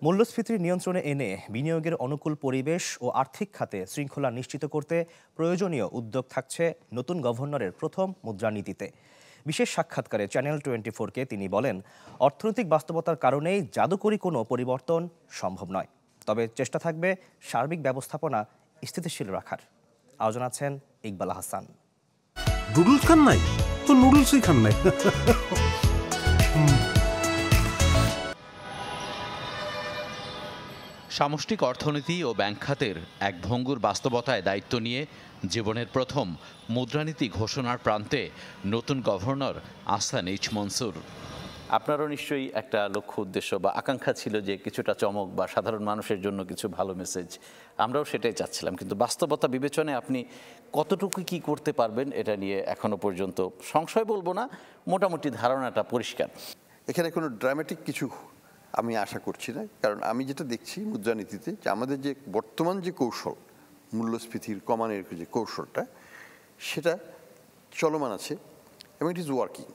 মূল্যস্ফীতি নিয়ন্ত্রণে এনে বিনিয়োগের অনুকূল পরিবেশ ও আর্থিক খাতে শৃঙ্খলা নিশ্চিত করতে প্রয়োজনীয় উদ্যোগ থাকছে নতুন গভর্নরের প্রথম মুদ্রানীতিতে। বিশেষ সাক্ষাৎকারে চ্যানেল 24-কে তিনি বলেন, অর্থনৈতিক বাস্তবতার কারণেই জাদুকরী কোনো পরিবর্তন সম্ভব নয়, তবে চেষ্টা থাকবে সার্বিক ব্যবস্থাপনা স্থিতিশীল রাখার। আয়োজন আছেন ইকবাল হাসান। নুডলস খান নাই তো নুডলসই খান নাই। সামষ্টিক অর্থনীতি ও ব্যাংক খাতের এক ভঙ্গুর বাস্তবতায় দায়িত্ব নিয়ে জীবনের প্রথম মুদ্রানীতি ঘোষণার প্রান্তে নতুন গভর্নর আহসান এইচ মনসুর। আপনারও নিশ্চয়ই একটা লক্ষ্য উদ্দেশ্য বা আকাঙ্ক্ষা ছিল যে কিছুটা চমক বা সাধারণ মানুষের জন্য কিছু ভালো মেসেজ, আমরাও সেটাই চাচ্ছিলাম। কিন্তু বাস্তবতা বিবেচনায় আপনি কতটুকু কি করতে পারবেন এটা নিয়ে এখনো পর্যন্ত সংশয় বলবো না, মোটামুটি ধারণাটা পরিষ্কার। এখানে কোনো ড্রামাটিক কিছু আমি আশা করছি না, কারণ আমি যেটা দেখছি মুদ্রানীতিতে যে আমাদের যে বর্তমান যে কৌশল, মূল্যস্ফীতির কমানোর যে কৌশলটা, সেটা চলমান আছে এবং ইট ইজ ওয়ার্কিং।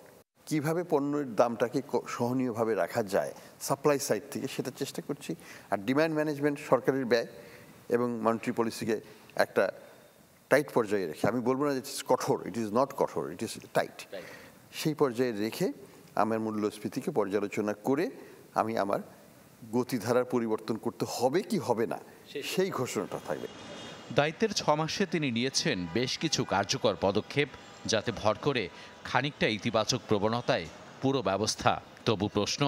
কীভাবে পণ্যের দামটাকে সহনীয়ভাবে রাখা যায় সাপ্লাই সাইড থেকে, সেটা চেষ্টা করছি। আর ডিমান্ড ম্যানেজমেন্ট সরকারের ব্যয় এবং মনিটারি পলিসিকে একটা টাইট পর্যায়ে রেখে, আমি বলবো না যে ইট ইজ কঠোর, ইট ইজ নট কঠোর, ইট ইজ টাইট, সেই পর্যায়ে রেখে আমার মূল্যস্ফীতিকে পর্যালোচনা করে আমি আমার গতিধারার পরিবর্তন করতে হবে কি হবে না সেই ঘোষণাটা থাকবে। দায়িত্বের 6 মাসে তিনি নিয়েছেন বেশ কিছু কার্যকর পদক্ষেপ, যাতে ভর করে খানিকটা ইতিবাচক প্রবণতায় পুরো ব্যবস্থা। তবু প্রশ্ন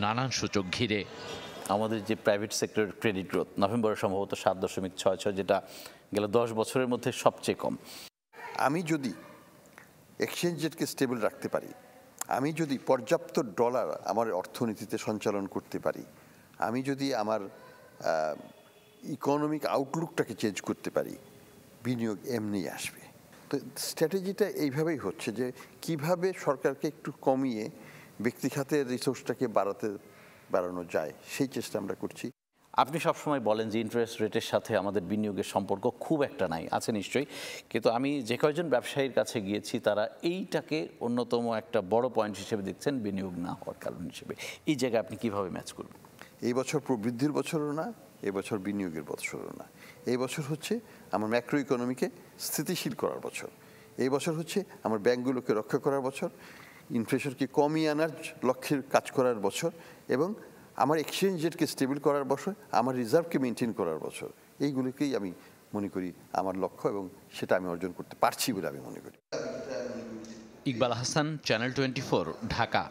নানান সূচক ঘিরে। আমাদের যে প্রাইভেট সেক্টরের ক্রেডিট গ্রোথ নভেম্বরে সম্ভবত 7.66, যেটা গেল 10 বছরের মধ্যে সবচেয়ে কম। আমি যদি এক্সচেঞ্জ রেটকে স্টেবল রাখতে পারি, আমি যদি পর্যাপ্ত ডলার আমার অর্থনীতিতে সঞ্চালন করতে পারি, আমি যদি আমার ইকোনমিক আউটলুকটাকে চেঞ্জ করতে পারি, বিনিয়োগ এমনি আসবে। তো স্ট্র্যাটেজিটা এইভাবেই হচ্ছে যে কিভাবে সরকারকে একটু কমিয়ে ব্যক্তি খাতের রিসোর্সটাকে বাড়ানো যায়, সেই চেষ্টা আমরা করছি। আপনি সবসময় বলেন যে ইন্টারেস্ট রেটের সাথে আমাদের বিনিয়োগের সম্পর্ক খুব একটা নাই, আছে নিশ্চয়ই, কিন্তু আমি যে কয়েকজন ব্যবসায়ীর কাছে গিয়েছি তারা এইটাকে অন্যতম একটা বড় পয়েন্ট হিসেবে দেখছেন, বিনিয়োগ না হওয়ার কারণ হিসেবে। এই জায়গায় আপনি কিভাবে ম্যাচ করবেন? এই বছর প্রবৃদ্ধির বছরও না, এই বছর বিনিয়োগের বছরও না। এই বছর হচ্ছে আমার ম্যাক্রো ইকোনমিকে স্থিতিশীল করার বছর। এই বছর হচ্ছে আমার ব্যাংকগুলোকে রক্ষা করার বছর, ইনফ্লেশনকে কমিয়ে আনার লক্ষ্যের কাজ করার বছর, এবং আমার এক্সচেঞ্জ রেটকে স্টেবল করার বছর, আমার রিজার্ভকে মেনটেন করার বছর। এইগুলোকেই আমি মনে করি আমার লক্ষ্য, এবং সেটা আমি অর্জন করতে পারছি বলে আমি মনে করি। ইকবাল হাসান, চ্যানেল 24, ঢাকা।